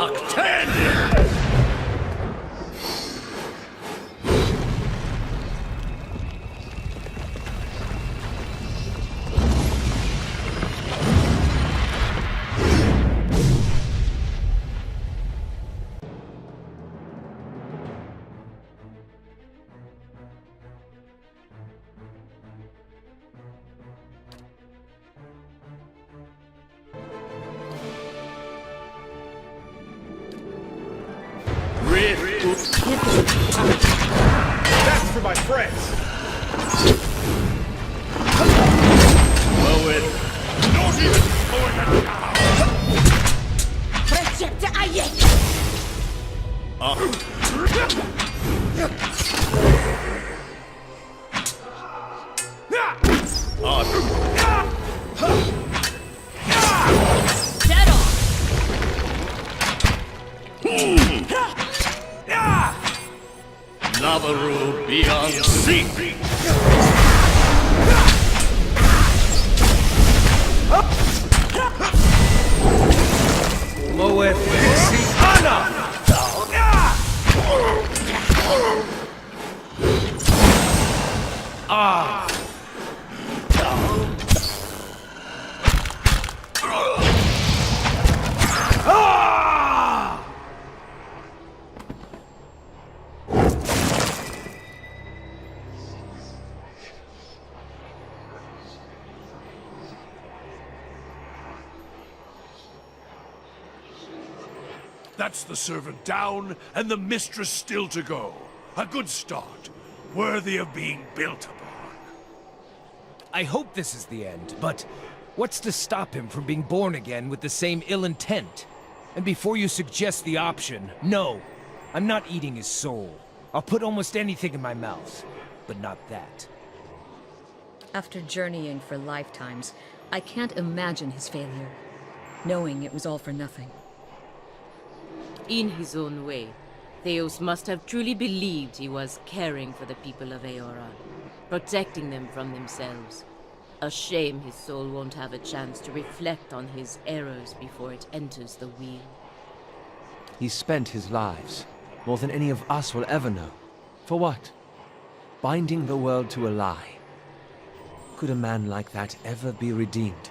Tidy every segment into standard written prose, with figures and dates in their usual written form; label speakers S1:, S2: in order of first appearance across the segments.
S1: Noctandid!
S2: That's for my friends!
S1: Blow it. Not even for the cow!
S3: Прочекте Ае! Dead on!
S1: Navaru beyond sea!
S2: Moe Feliciana!
S4: That's the servant down, and the mistress still to go. A good start, worthy of being built upon.
S5: I hope this is the end, but what's to stop him from being born again with the same ill intent? And before you suggest the option, no, I'm not eating his soul. I'll put almost anything in my mouth, but not that.
S3: After journeying for lifetimes, I can't imagine his failure, knowing it was all for nothing.
S6: In his own way, Theos must have truly believed he was caring for the people of Eora, protecting them from themselves. A shame his soul won't have a chance to reflect on his errors before it enters the wheel.
S7: He spent his lives, more than any of us will ever know. For what? Binding the world to a lie. Could a man like that ever be redeemed?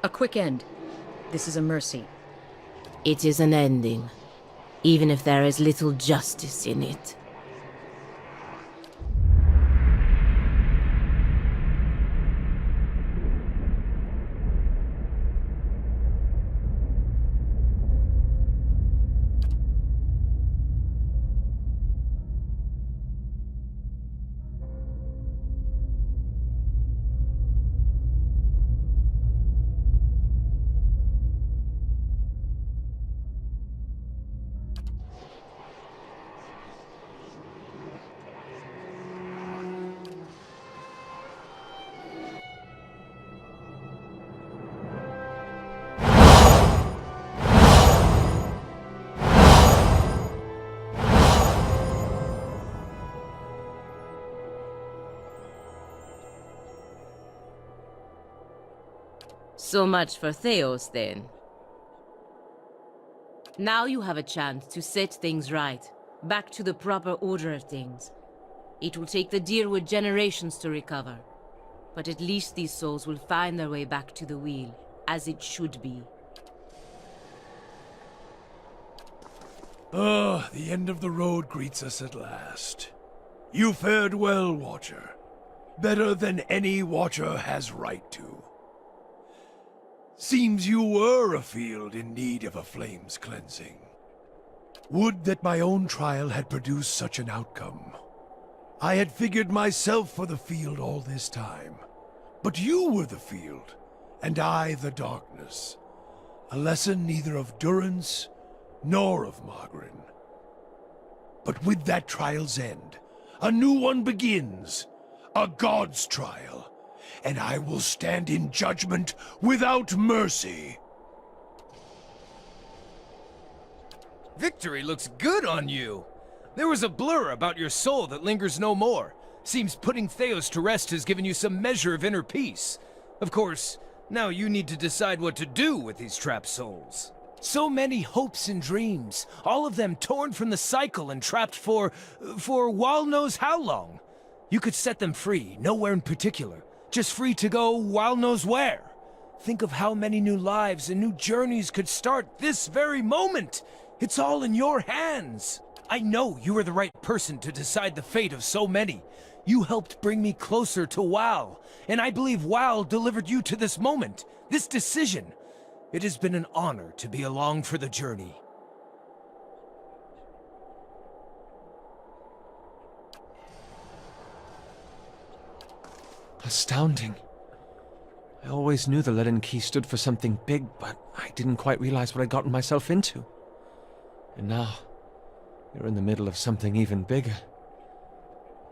S3: A quick end. This is a mercy.
S6: It is an ending, even if there is little justice in it. So much for Theos, then. Now you have a chance to set things right, back to the proper order of things. It will take the Dyrwood generations to recover, but at least these souls will find their way back to the wheel, as it should be.
S4: Ah, the end of the road greets us at last. You fared well, Watcher. Better than any Watcher has right to. Seems you were a field in need of a flame's cleansing. Would that my own trial had produced such an outcome. I had figured myself for the field all this time. But you were the field, and I the darkness. A lesson neither of Durance nor of Margarin. But with that trial's end, a new one begins. A god's trial. And I will stand in judgment without mercy.
S5: Victory looks good on you. There was a blur about your soul that lingers no more. Seems putting Theos to rest has given you some measure of inner peace. Of course, now you need to decide what to do with these trapped souls. So many hopes and dreams, all of them torn from the cycle and trapped for Wall knows how long. You could set them free, nowhere in particular. Just free to go Wall knows where. Think of how many new lives and new journeys could start this very moment. It's all in your hands. I know you are the right person to decide the fate of so many. You helped bring me closer to Wal, and I believe Wal delivered you to this moment, this decision. It has been an honor to be along for the journey.
S7: Astounding. I always knew the Leden Key stood for something big, but I didn't quite realize what I'd gotten myself into. And now, you're in the middle of something even bigger.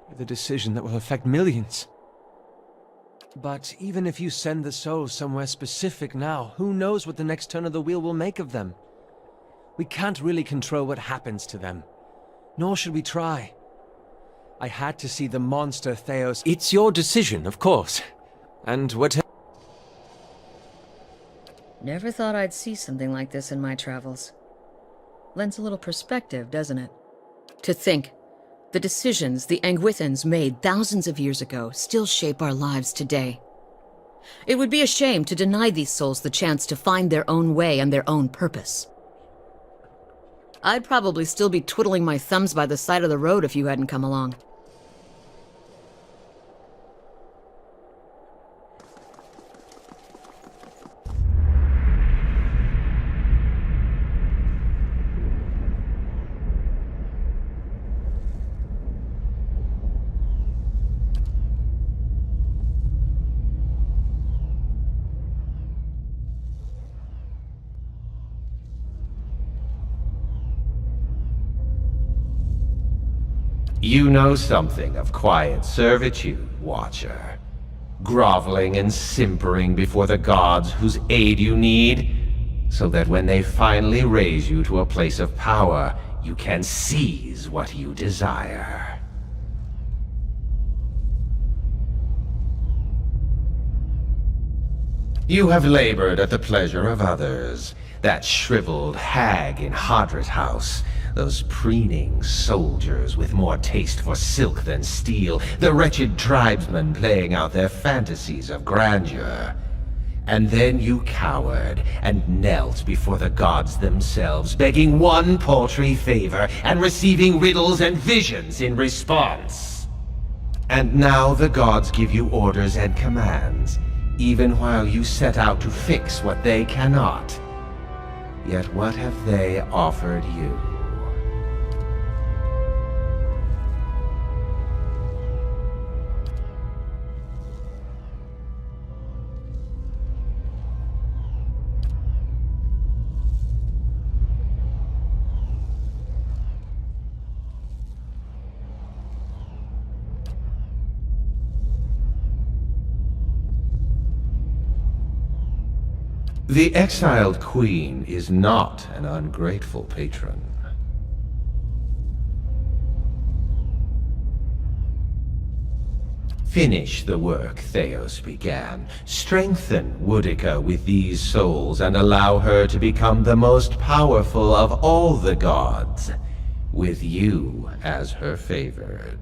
S7: With a decision that will affect millions. But even if you send the souls somewhere specific now, who knows what the next turn of the wheel will make of them? We can't really control what happens to them. Nor should we try. I had to see the monster Theos. It's your decision, of course. And whatever.
S3: Never thought I'd see something like this in my travels. Lends a little perspective, doesn't it? To think, the decisions the Angwithans made thousands of years ago still shape our lives today. It would be a shame to deny these souls the chance to find their own way and their own purpose. I'd probably still be twiddling my thumbs by the side of the road if you hadn't come along.
S8: You know something of quiet servitude, Watcher. Groveling and simpering before the gods whose aid you need, so that when they finally raise you to a place of power, you can seize what you desire. You have labored at the pleasure of others. That shriveled hag in Hadrit House, those preening soldiers with more taste for silk than steel, the wretched tribesmen playing out their fantasies of grandeur. And then you cowered and knelt before the gods themselves, begging one paltry favor and receiving riddles and visions in response. And now the gods give you orders and commands, even while you set out to fix what they cannot. Yet what have they offered you? The exiled queen is not an ungrateful patron. Finish the work Theos began. Strengthen Woodica with these souls and allow her to become the most powerful of all the gods, with you as her favored.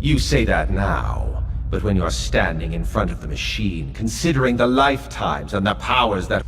S8: You say that now, but when you're standing in front of the machine, considering the lifetimes and the powers that...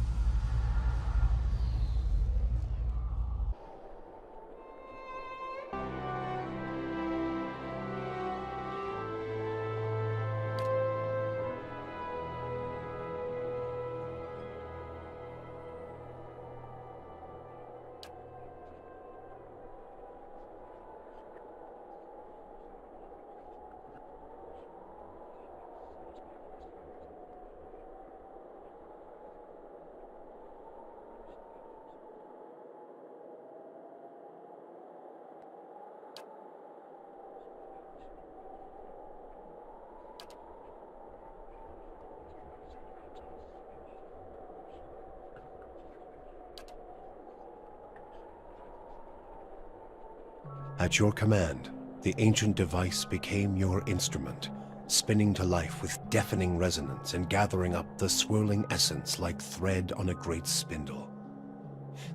S9: At your command, the ancient device became your instrument, spinning to life with deafening resonance and gathering up the swirling essence like thread on a great spindle.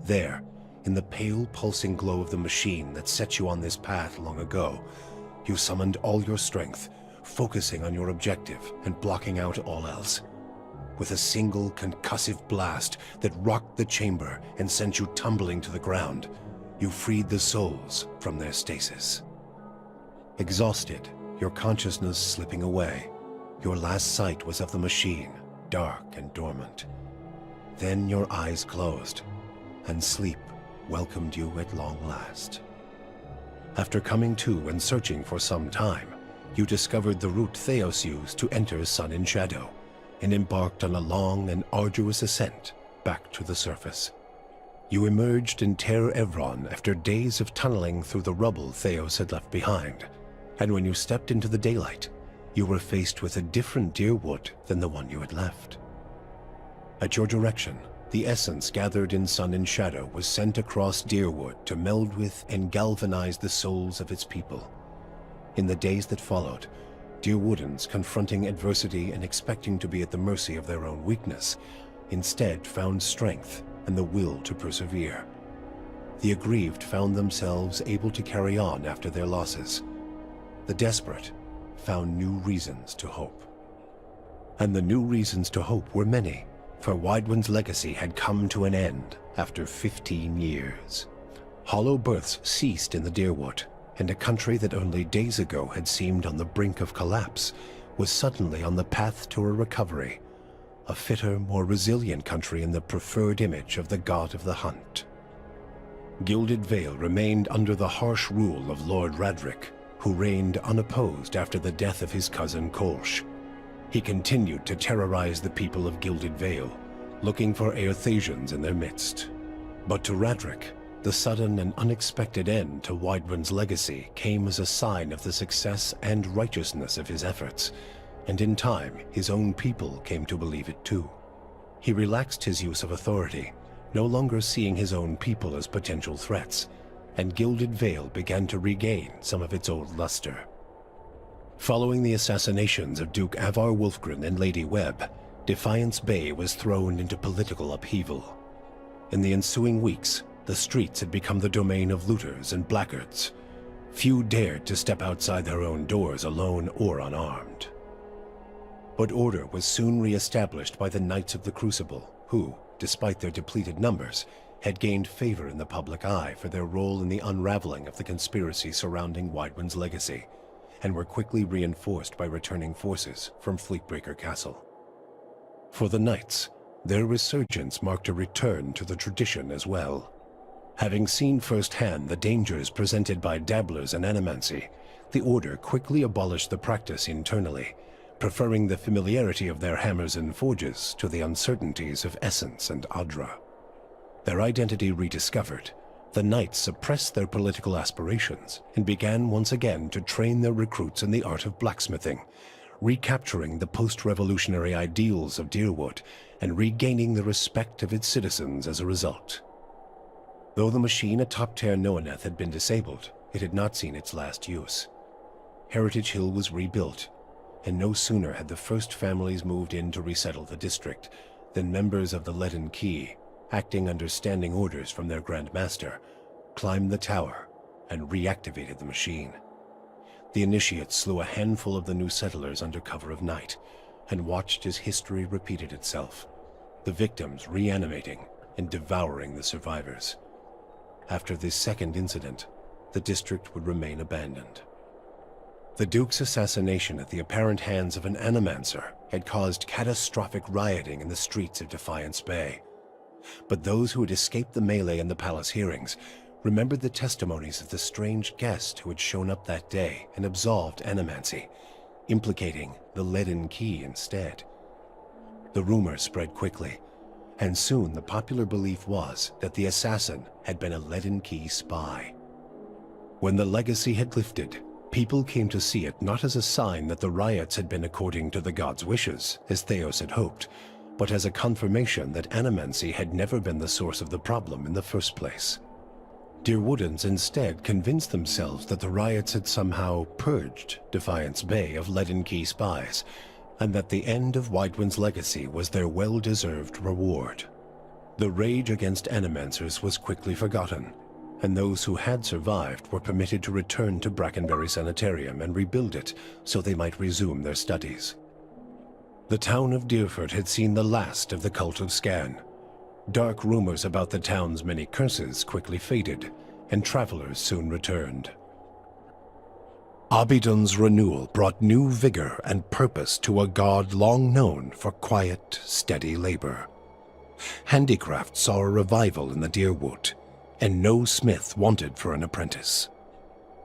S9: There, in the pale pulsing glow of the machine that set you on this path long ago, you summoned all your strength, focusing on your objective and blocking out all else. With a single concussive blast that rocked the chamber and sent you tumbling to the ground, you freed the souls from their stasis. Exhausted, your consciousness slipping away, your last sight was of the machine, dark and dormant. Then your eyes closed, and sleep welcomed you at long last. After coming to and searching for some time, you discovered the route Theos used to enter Sun and Shadow, and embarked on a long and arduous ascent back to the surface. You emerged in Ter Evron after days of tunneling through the rubble Theos had left behind, and when you stepped into the daylight, you were faced with a different Dyrwood than the one you had left. At your direction, the essence gathered in Sun and Shadow was sent across Dyrwood to meld with and galvanize the souls of its people. In the days that followed, Dyrwoodans confronting adversity and expecting to be at the mercy of their own weakness, instead found strength and the will to persevere. The aggrieved found themselves able to carry on after their losses. The desperate found new reasons to hope. And the new reasons to hope were many, for Waidwen's legacy had come to an end after 15 years. Hollow births ceased in the Dyrwood, and a country that only days ago had seemed on the brink of collapse was suddenly on the path to a recovery, a fitter, more resilient country in the preferred image of the god of the hunt. Gilded Vale remained under the harsh rule of Lord Radric, who reigned unopposed after the death of his cousin Kolsch. He continued to terrorize the people of Gilded Vale, looking for Earthasians in their midst. But to Radric, the sudden and unexpected end to Waidwen's legacy came as a sign of the success and righteousness of his efforts, and in time his own people came to believe it too. He relaxed his use of authority, no longer seeing his own people as potential threats, and Gilded Vale began to regain some of its old luster. Following the assassinations of Duke Avar Wulfgren and Lady Webb, Defiance Bay was thrown into political upheaval. In the ensuing weeks, the streets had become the domain of looters and blackguards. Few dared to step outside their own doors alone or unarmed. But order was soon re-established by the Knights of the Crucible, who, despite their depleted numbers, had gained favor in the public eye for their role in the unraveling of the conspiracy surrounding Weidwyn's legacy, and were quickly reinforced by returning forces from Fleetbreaker Castle. For the Knights, their resurgence marked a return to the tradition as well. Having seen firsthand the dangers presented by dabblers in animancy, the Order quickly abolished the practice internally, preferring the familiarity of their hammers and forges to the uncertainties of Essence and Adra. Their identity rediscovered, the Knights suppressed their political aspirations and began once again to train their recruits in the art of blacksmithing, recapturing the post-revolutionary ideals of Deerwood and regaining the respect of its citizens as a result. Though the machine atop Ter Noaneth had been disabled, it had not seen its last use. Heritage Hill was rebuilt, and no sooner had the first families moved in to resettle the district than members of the Leaden Key, acting under standing orders from their Grand Master, climbed the tower and reactivated the machine. The initiates slew a handful of the new settlers under cover of night and watched as history repeated itself, the victims reanimating and devouring the survivors. After this second incident, the district would remain abandoned. The Duke's assassination at the apparent hands of an animancer had caused catastrophic rioting in the streets of Defiance Bay. But those who had escaped the melee in the palace hearings remembered the testimonies of the strange guest who had shown up that day and absolved animancy, implicating the Leaden Key instead. The rumor spread quickly, and soon the popular belief was that the assassin had been a Leaden Key spy. When the legacy had lifted, people came to see it not as a sign that the riots had been according to the god's wishes, as Theos had hoped, but as a confirmation that animancy had never been the source of the problem in the first place. Deerwoodans instead convinced themselves that the riots had somehow purged Defiance Bay of Leaden Key spies, and that the end of Weidwyn's legacy was their well-deserved reward. The rage against animancers was quickly forgotten, and those who had survived were permitted to return to Brackenbury Sanitarium and rebuild it so they might resume their studies. The town of Deerford had seen the last of the cult of Scan. Dark rumors about the town's many curses quickly faded, and travelers soon returned. Abydon's renewal brought new vigor and purpose to a god long known for quiet, steady labor. Handicraft saw a revival in the Deerwood, and no smith wanted for an apprentice.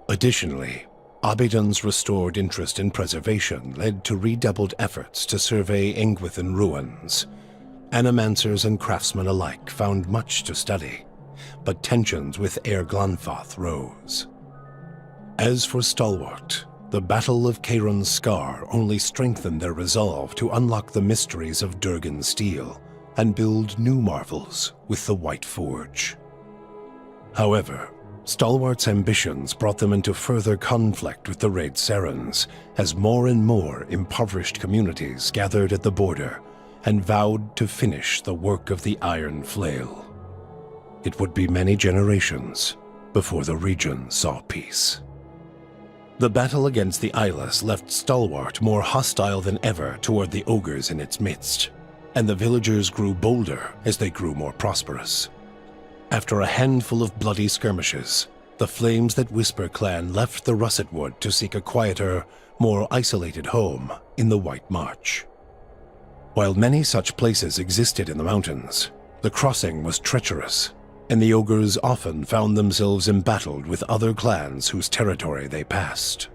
S9: Additionally, Abydon's restored interest in preservation led to redoubled efforts to survey Engwithan ruins. Animancers and craftsmen alike found much to study, but tensions with Eir Glanfath rose. As for Stalwart, the Battle of Caeron's Scar only strengthened their resolve to unlock the mysteries of Durgan steel and build new marvels with the White Forge. However, Stalwart's ambitions brought them into further conflict with the Raid Serens, as more and more impoverished communities gathered at the border and vowed to finish the work of the Iron Flail. It would be many generations before the region saw peace. The battle against the Eyeless left Stalwart more hostile than ever toward the ogres in its midst, and the villagers grew bolder as they grew more prosperous. After a handful of bloody skirmishes, the Flames That Whisper clan left the Russet Wood to seek a quieter, more isolated home in the White March. While many such places existed in the mountains, the crossing was treacherous, and the ogres often found themselves embattled with other clans whose territory they passed.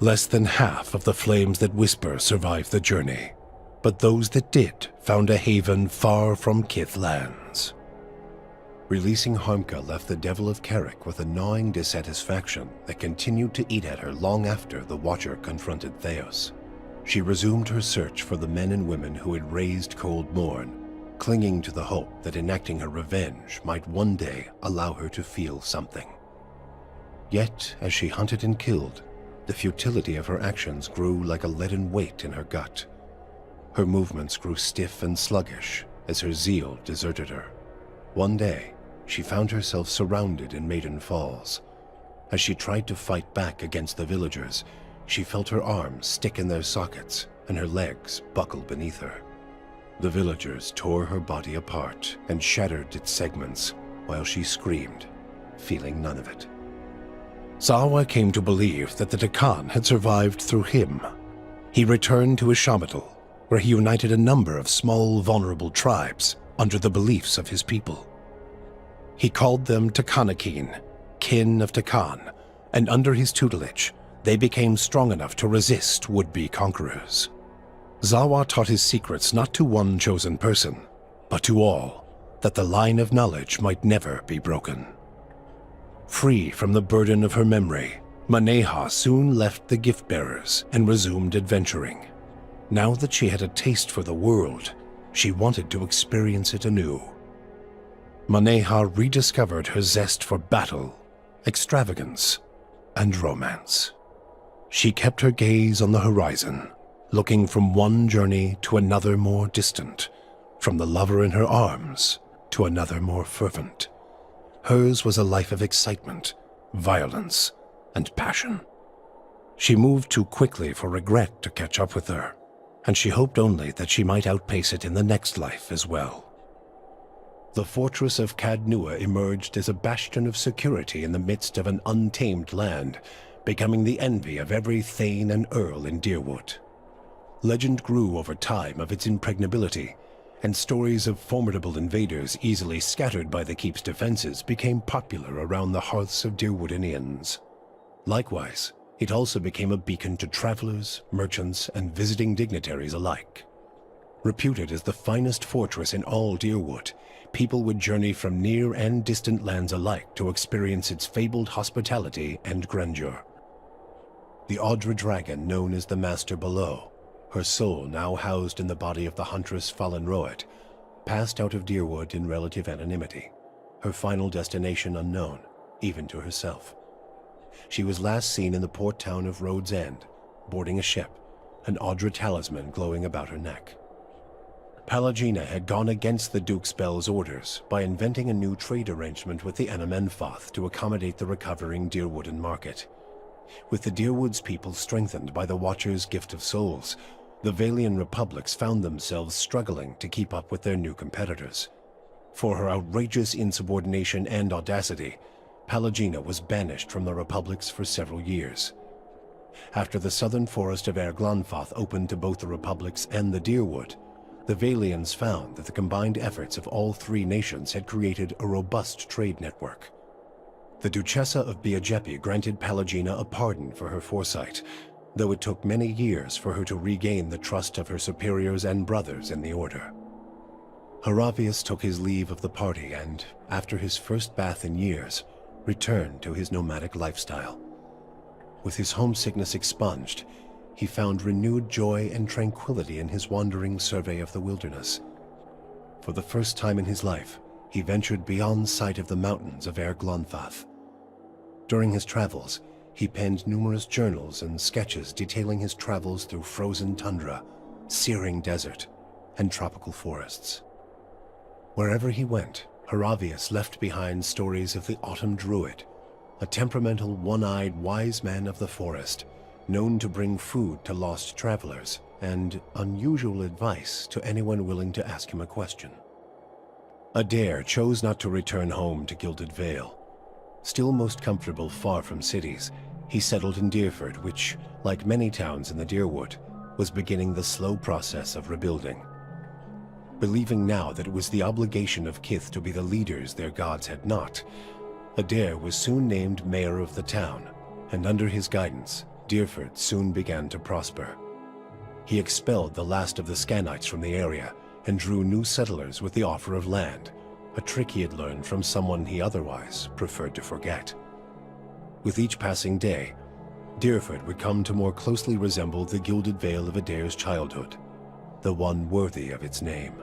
S9: Less than half of the Flames That Whisper survived the journey, but those that did found a haven far from Kith lands. Releasing Harmka left the Devil of Carrick with a gnawing dissatisfaction that continued to eat at her long after the Watcher confronted Theos. She resumed her search for the men and women who had raised Cold Morn, clinging to the hope that enacting her revenge might one day allow her to feel something. Yet, as she hunted and killed, the futility of her actions grew like a leaden weight in her gut. Her movements grew stiff and sluggish as her zeal deserted her. One day, she found herself surrounded in Maiden Falls. As she tried to fight back against the villagers, she felt her arms stick in their sockets and her legs buckled beneath her. The villagers tore her body apart and shattered its segments while she screamed, feeling none of it. Zawa came to believe that the Dakan had survived through him. He returned to Ishamatal, where he united a number of small, vulnerable tribes under the beliefs of his people. He called them Takanakin, kin of Takan, and under his tutelage, they became strong enough to resist would-be conquerors. Zawa taught his secrets not to one chosen person, but to all, that the line of knowledge might never be broken. Free from the burden of her memory, Maneha soon left the gift-bearers and resumed adventuring. Now that she had a taste for the world, she wanted to experience it anew. Maneha rediscovered her zest for battle, extravagance, and romance. She kept her gaze on the horizon, looking from one journey to another more distant, from the lover in her arms to another more fervent. Hers was a life of excitement, violence, and passion. She moved too quickly for regret to catch up with her, and she hoped only that she might outpace it in the next life as well. The fortress of Cadnua emerged as a bastion of security in the midst of an untamed land, becoming the envy of every thane and earl in Dyrwood. Legend grew over time of its impregnability, and stories of formidable invaders easily scattered by the keep's defenses became popular around the hearths of Dyrwoodinians. Likewise, it also became a beacon to travelers, merchants, and visiting dignitaries alike. Reputed as the finest fortress in all Dyrwood, people would journey from near and distant lands alike to experience its fabled hospitality and grandeur. The Audra dragon known as the Master Below, her soul now housed in the body of the huntress Fallen Roet, passed out of Dyrwood in relative anonymity, her final destination unknown, even to herself. She was last seen in the port town of Road's End, boarding a ship, an Audra talisman glowing about her neck. Palagina had gone against the Duke's Bell's orders by inventing a new trade arrangement with the Anamenfoth to accommodate the recovering Dyrwoodan market. With the Dyrwood's people strengthened by the Watcher's gift of souls, the Valian republics found themselves struggling to keep up with their new competitors. For her outrageous insubordination and audacity, Palagina was banished from the republics for several years. After the southern forest of Erglonfoth opened to both the republics and the Dyrwood, the Valians found that the combined efforts of all three nations had created a robust trade network. The Duchessa of Biajepi granted Palagina a pardon for her foresight, though it took many years for her to regain the trust of her superiors and brothers in the Order. Haravius took his leave of the party and, after his first bath in years, returned to his nomadic lifestyle. With his homesickness expunged, he found renewed joy and tranquility in his wandering survey of the wilderness. For the first time in his life, he ventured beyond sight of the mountains of Erglonfoth. During his travels, he penned numerous journals and sketches detailing his travels through frozen tundra, searing desert, and tropical forests. Wherever he went, Haravius left behind stories of the Autumn Druid, a temperamental, one-eyed wise man of the forest, known to bring food to lost travelers and unusual advice to anyone willing to ask him a question. Adair chose not to return home to Gilded Vale. Still most comfortable far from cities, he settled in Dyrford, which, like many towns in the Dyrwood, was beginning the slow process of rebuilding. Believing now that it was the obligation of Kith to be the leaders their gods had not, Adair was soon named mayor of the town, and under his guidance, Dyrford soon began to prosper. He expelled the last of the Scanites from the area and drew new settlers with the offer of land, a trick he had learned from someone he otherwise preferred to forget. With each passing day, Dyrford would come to more closely resemble the Gilded Vale of Adair's childhood, the one worthy of its name.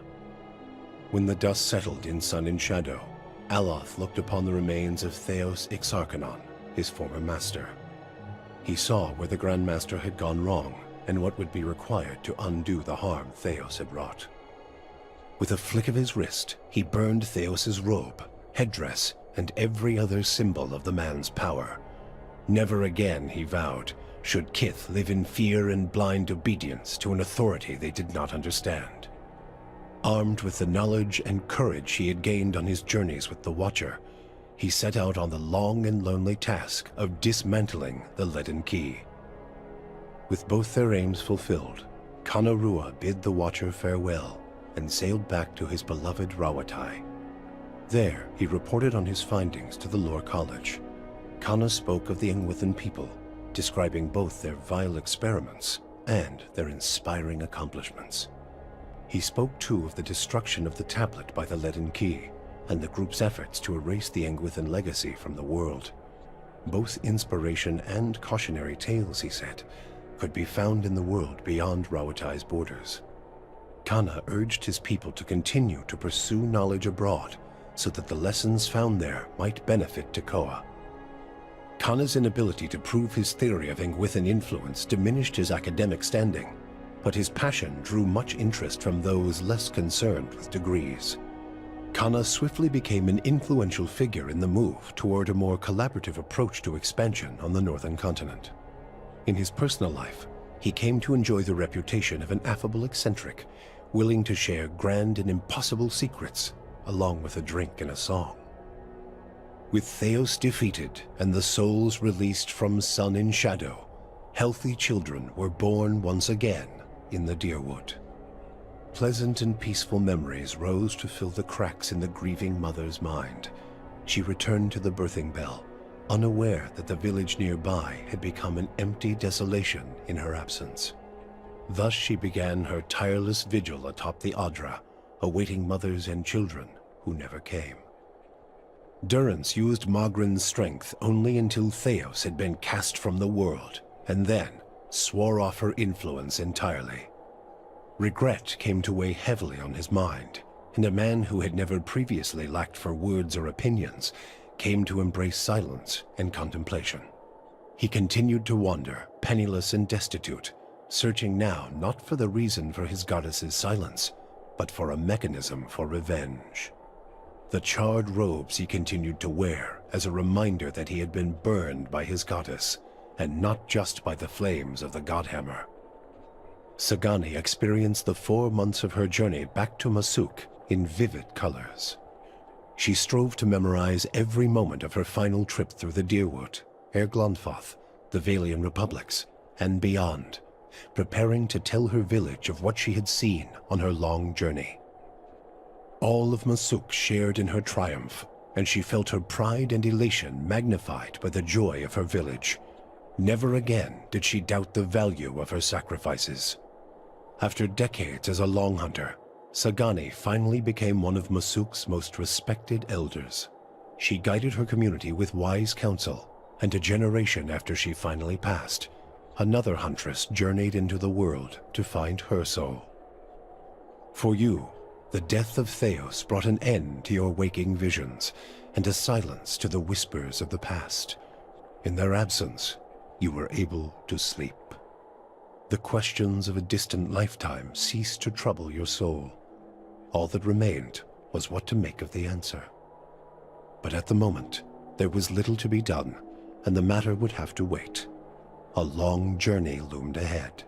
S9: When the dust settled in sun and shadow, Aloth looked upon the remains of Theos Ixarchanon, his former master. He saw where the Grand Master had gone wrong and what would be required to undo the harm Theos had wrought. With a flick of his wrist, he burned Theos's robe, headdress, and every other symbol of the man's power. Never again, he vowed, should Kith live in fear and blind obedience to an authority they did not understand. Armed with the knowledge and courage he had gained on his journeys with the Watcher, he set out on the long and lonely task of dismantling the Leaden Key. With both their aims fulfilled, Kana Rua bid the Watcher farewell and sailed back to his beloved Rawatai. There, he reported on his findings to the Lore College. Kana spoke of the Engwithan people, describing both their vile experiments and their inspiring accomplishments. He spoke too of the destruction of the tablet by the Leaden Key, and the group's efforts to erase the Engwithan legacy from the world. Both inspiration and cautionary tales, he said, could be found in the world beyond Rawatai's borders. Kana urged his people to continue to pursue knowledge abroad so that the lessons found there might benefit Tekoa. Kana's inability to prove his theory of Engwithan influence diminished his academic standing, but his passion drew much interest from those less concerned with degrees. Kana swiftly became an influential figure in the move toward a more collaborative approach to expansion on the northern continent. In his personal life, he came to enjoy the reputation of an affable eccentric, willing to share grand and impossible secrets, along with a drink and a song. With Theos defeated and the souls released from Sun in Shadow, healthy children were born once again in the Dyrwood. Pleasant and peaceful memories rose to fill the cracks in the grieving mother's mind. She returned to the birthing bell, unaware that the village nearby had become an empty desolation in her absence. Thus she began her tireless vigil atop the Adra, awaiting mothers and children who never came. Durrance used Magrin's strength only until Theos had been cast from the world, and then swore off her influence entirely. Regret came to weigh heavily on his mind, and a man who had never previously lacked for words or opinions came to embrace silence and contemplation. He continued to wander, penniless and destitute, searching now not for the reason for his goddess's silence, but for a mechanism for revenge. The charred robes he continued to wear as a reminder that he had been burned by his goddess, and not just by the flames of the Godhammer. Sagani experienced the 4 months of her journey back to Masuk in vivid colors. She strove to memorize every moment of her final trip through the Dyrwood, Erglonfoth, the Valian Republics, and beyond, preparing to tell her village of what she had seen on her long journey. All of Masuk shared in her triumph, and she felt her pride and elation magnified by the joy of her village. Never again did she doubt the value of her sacrifices. After decades as a long hunter, Sagani finally became one of Masuk's most respected elders. She guided her community with wise counsel, and a generation after she finally passed, another huntress journeyed into the world to find her soul. For you, the death of Theos brought an end to your waking visions, and a silence to the whispers of the past. In their absence, you were able to sleep. The questions of a distant lifetime ceased to trouble your soul. All that remained was what to make of the answer. But at the moment, there was little to be done, and the matter would have to wait. A long journey loomed ahead.